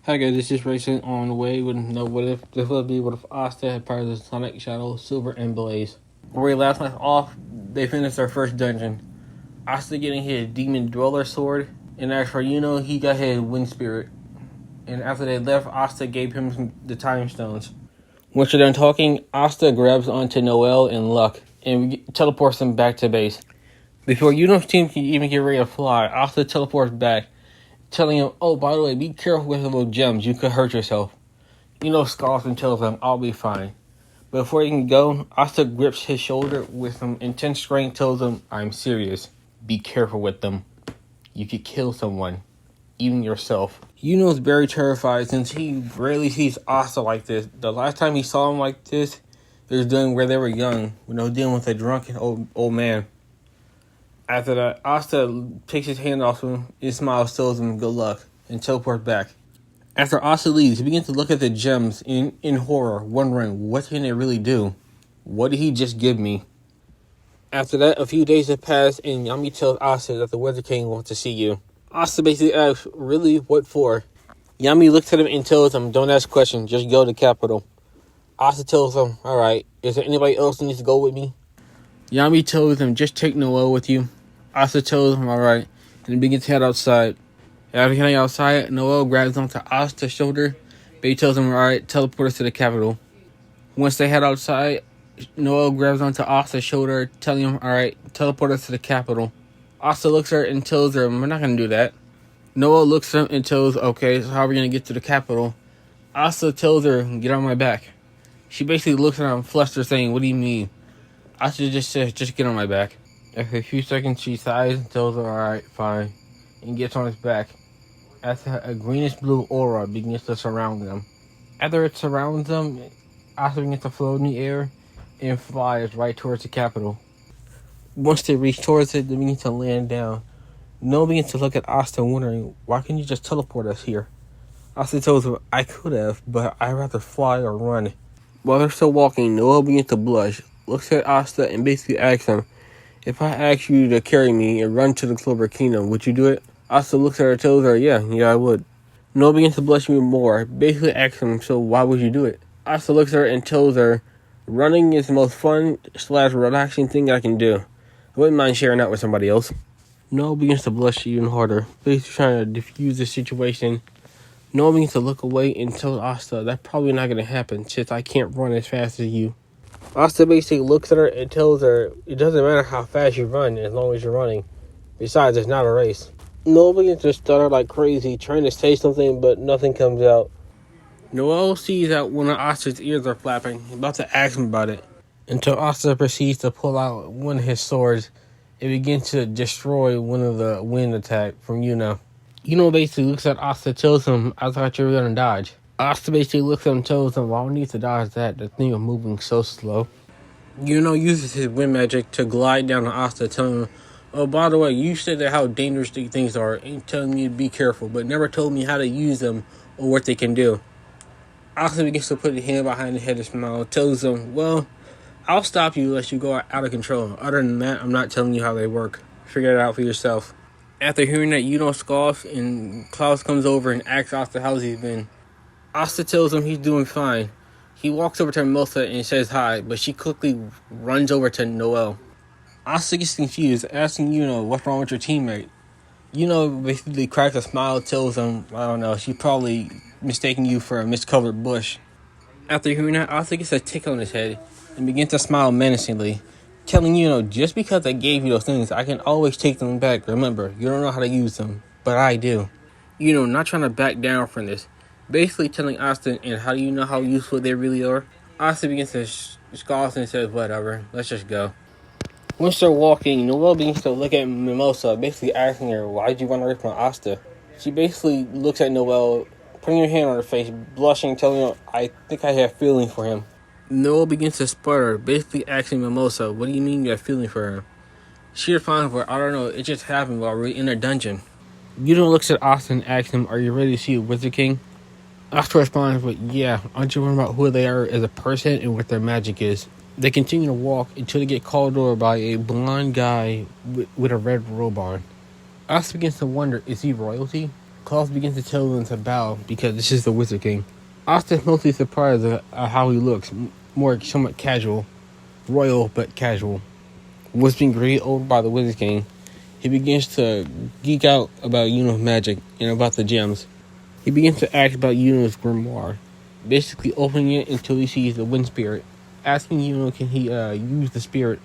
Hi guys, this is Racing on the way with what if this would be what if Asta had part of the Sonic Shadow, Silver, and Blaze. Where we last left off, they finished their first dungeon. Asta getting his Demon Dweller sword, and as for Yuno, he got his Wind Spirit. And after they left, Asta gave him the Time Stones. Once they're done talking, Asta grabs onto Noel and Luck and teleports them back to base. Before Yuno's team can even get ready to fly, Asta teleports back, telling him, oh, by the way, be careful with the little gems. You could hurt yourself. Yuno scoffs and tells him, I'll be fine. But before he can go, Asta grips his shoulder with some intense strength, tells him, I'm serious. Be careful with them. You could kill someone. Even yourself. Yuno's very terrified since he rarely sees Asta like this. The last time he saw him like this, it was during where they were young, when they were dealing with a drunken old man. After that, Asta takes his hand off him and smiles, tells him good luck, and teleports back. After Asta leaves, he begins to look at the gems in horror, wondering what can they really do? What did he just give me? After that, a few days have passed, and Yami tells Asta that the Wizard King wants to see you. Asta basically asks, really? What for? Yami looks at him and tells him, don't ask questions, just go to the capital. Asta tells him, alright, is there anybody else who needs to go with me? Yami tells him, just take Noel with you. Asta tells him, alright, and he begins to head outside. After heading outside, Noel grabs onto Asta's shoulder, but he tells him, alright, teleport us to the capital. Once they head outside, Noel grabs onto Asta's shoulder, telling him, alright, teleport us to the capital. Asta looks at her and tells her, we're not going to do that. Noel looks at him and tells, okay, so how are we going to get to the capital? Asta tells her, get on my back. She basically looks at him, flustered, saying, what do you mean? Asta just says, just get on my back. After a few seconds, she sighs and tells her, alright, fine, and gets on his back. After a greenish-blue aura begins to surround them. After it surrounds them, Asta begins to float in the air and flies right towards the capital. Once they reach towards it, they begin to land down. Noel begins to look at Asta, wondering, why can't you just teleport us here? Asta tells him, I could have, but I'd rather fly or run. While they're still walking, Noel begins to blush, looks at Asta, and basically asks him, if I asked you to carry me and run to the Clover Kingdom, would you do it? Asta looks at her and tells her, yeah, I would. Noel begins to blush even more, basically asks him, so why would you do it? Asta looks at her and tells her, running is the most fun/relaxing thing I can do. I wouldn't mind sharing that with somebody else. Noel begins to blush even harder, basically trying to diffuse the situation. Noel begins to look away and tells Asta that's probably not going to happen since I can't run as fast as you. Asta basically looks at her and tells her it doesn't matter how fast you run as long as you're running. Besides, it's not a race. Noel begins to stutter like crazy, trying to say something, but nothing comes out. Noel sees that one of Asta's ears are flapping, about to ask him about it, until Asta proceeds to pull out one of his swords and begins to destroy one of the wind attack from Yuno. Yuno basically looks at Asta and tells him, I thought you were going to dodge. Asta basically looks at him and tells him, well, I don't need to dodge that. The thing is moving so slow. Yuno uses his wind magic to glide down to Asta, telling him, oh, by the way, you said that how dangerous these things are and telling me to be careful, but never told me how to use them or what they can do. Asta begins to put his hand behind his head and smile, tells him, well, I'll stop you unless you go out of control. Other than that, I'm not telling you how they work. Figure it out for yourself. After hearing that, Yuno scoffs, and Klaus comes over and asks Asta how he's been. Asta tells him he's doing fine. He walks over to Mimosa and says hi, but she quickly runs over to Noel. Asta gets confused, asking Yuno what's wrong with your teammate. Yuno basically cracks a smile, tells him, I don't know, she's probably mistaking you for a miscolored bush. After hearing that, Asta gets a tick on his head and begins to smile menacingly, telling Yuno, just because I gave you those things, I can always take them back. Remember, you don't know how to use them, but I do. Yuno, not trying to back down from this, basically telling Asta, and how do you know how useful they really are? Asta begins to scoff and says, whatever, let's just go. Once they're walking, Noel begins to look at Mimosa, basically asking her, why did you run away from Asta? She basically looks at Noel, putting her hand on her face, blushing, telling her, I think I have feelings for him. Noel begins to sputter, basically asking Mimosa, what do you mean you have feelings for her? She responds, I don't know, it just happened while we were in a dungeon. Yuno looks at Asta and asks him, are you ready to see a Wizard King? Asta responds, yeah, aren't you worried about who they are as a person and what their magic is? They continue to walk until they get called over by a blonde guy with a red robe on. Asta begins to wonder, is he royalty? Klaus begins to tell them to bow because this is the Wizard King. Asta is mostly surprised at how he looks, more somewhat casual, royal but casual. What's being greeted over by the Wizard King, he begins to geek out about Yuno's magic and about the gems. He begins to ask about Yuno's grimoire, basically opening it until he sees the wind spirit, asking Yuno can he use the spirit.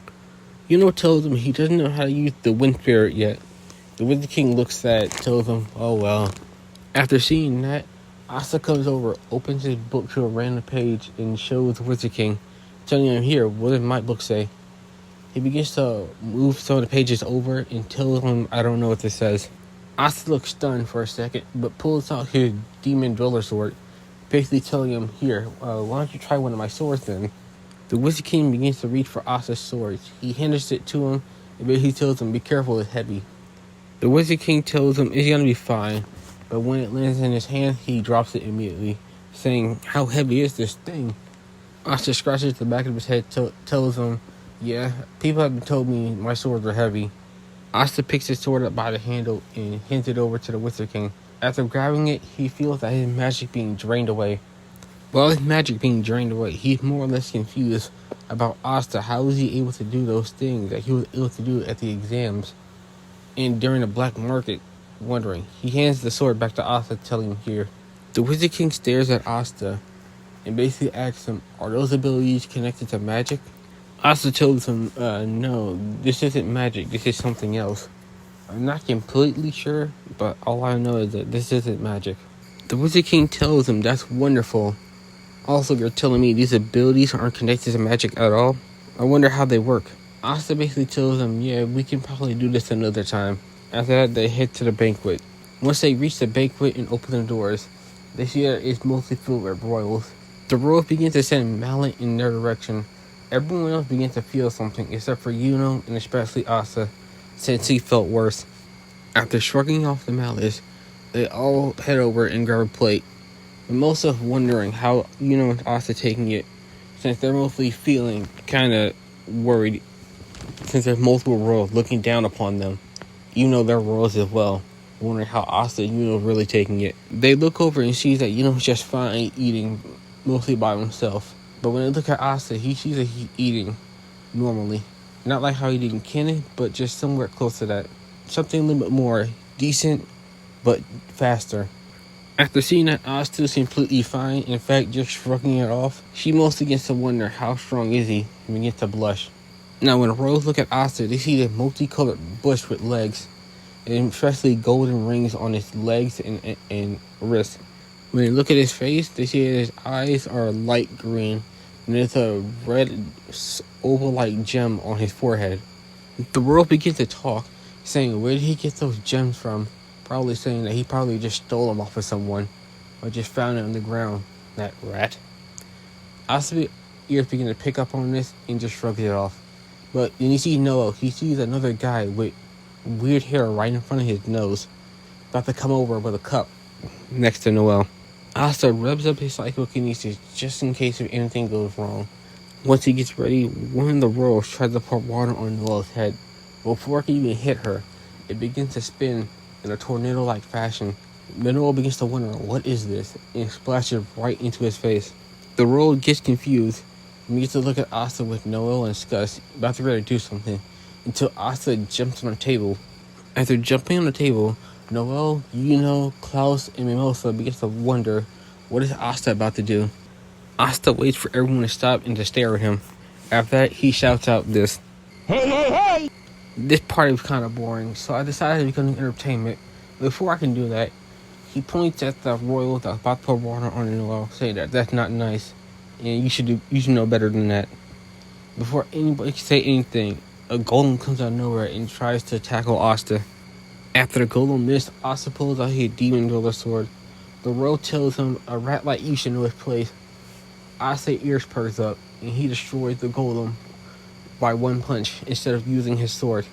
Yuno tells him he doesn't know how to use the wind spirit yet. The Wizard King looks sad, tells him, oh well. After seeing that, Asta comes over, opens his book to a random page, and shows the Wizard King, telling him, here, what does my book say? He begins to move some of the pages over and tells him, I don't know what this says. Asta looks stunned for a second, but pulls out his demon driller sword, basically telling him, here, why don't you try one of my swords then? The Wizard King begins to reach for Asta's sword. He hands it to him, and basically tells him, be careful, it's heavy. The Wizard King tells him it's gonna be fine, but when it lands in his hand, he drops it immediately, saying, how heavy is this thing? Asta scratches the back of his head, tells him, yeah, people have told me my swords are heavy. Asta picks his sword up by the handle and hands it over to the Wizard King. After grabbing it, he feels that his magic being drained away. While his magic being drained away, he's more or less confused about Asta. How is he able to do those things that he was able to do at the exams and during the black market? Wondering, he hands the sword back to Asta, telling him here. The Wizard King stares at Asta and basically asks him, are those abilities connected to magic? Asta tells him, no, this isn't magic, this is something else. I'm not completely sure, but all I know is that this isn't magic. The Wizard King tells him, that's wonderful. Also, you're telling me these abilities aren't connected to magic at all? I wonder how they work. Asta basically tells him, yeah, we can probably do this another time. After that, they head to the banquet. Once they reach the banquet and open the doors, they see that it's mostly filled with royals. The royals begin to send mallet in their direction. Everyone else begins to feel something except for Yuno and especially Asta, since he felt worse. After shrugging off the malice, they all head over and grab a plate, with most of wondering how Yuno and Asta taking it, since they're mostly feeling kinda worried, since there's multiple royals looking down upon them. They're royals as well, wondering how Asta and Yuno's really taking it. They look over and see that Yuno's just fine eating, mostly by himself. But when they look at Asta, he sees that he's eating normally. Not like how he did in Canon, but just somewhere close to that. Something a little bit more decent, but faster. After seeing that Asta is completely fine, in fact just shrugging it off, she mostly begins to wonder how strong is he, and begins to blush. Now when the royals look at Asta, they see the multicolored bush with legs, and especially golden rings on his legs and wrists. When they look at his face, they see that his eyes are light green, and there's a red oval-like gem on his forehead. The royal begins to talk, saying where did he get those gems from? Probably saying that he probably just stole them off of someone, or just found it on the ground. That rat. Asa's ears begin to pick up on this and just shrugs it off. But then you see Noel. He sees another guy with weird hair right in front of his nose, about to come over with a cup next to Noel. Asta rubs up his psychokinesis just in case if anything goes wrong. Once he gets ready, one of the royals tries to pour water on Noel's head. Before it can even hit her, it begins to spin in a tornado-like fashion. Noel begins to wonder, what is this? And splashes right into his face. The royal gets confused and begins to look at Asta with Noel and Scus, about to ready to do something, until Asta jumps on the table. After jumping on the table, Noel, Yuno, Klaus, and Mimosa begins to wonder, what is Asta about to do? Asta waits for everyone to stop and to stare at him. After that, he shouts out this. Hey, hey, hey! This party was kind of boring, so I decided to become entertainment. Before I can do that, he points at the royal that was about to pour water on Noel, saying that that's not nice, and you should know better than that. Before anybody can say anything, a golem comes out of nowhere and tries to tackle Asta. After the golem missed, Asta pulls out his demon driller sword. The royal tells him, a rat like you should know his place. Asta's ears perks up, and he destroys the golem by one punch instead of using his sword.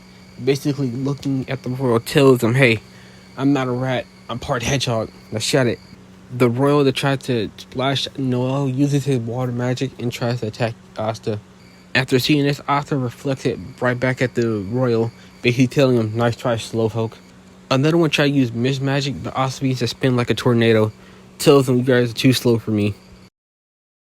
Basically looking at the royal tells him, hey, I'm not a rat, I'm part hedgehog, now shut it. The royal that tried to splash Noel uses his water magic and tries to attack Asta. After seeing this, Asta reflects it right back at the royal, basically telling him, nice try, slowpoke. Another one tried to use Mist Magic, but Asta begins to spin like a tornado. Tells them you guys are too slow for me.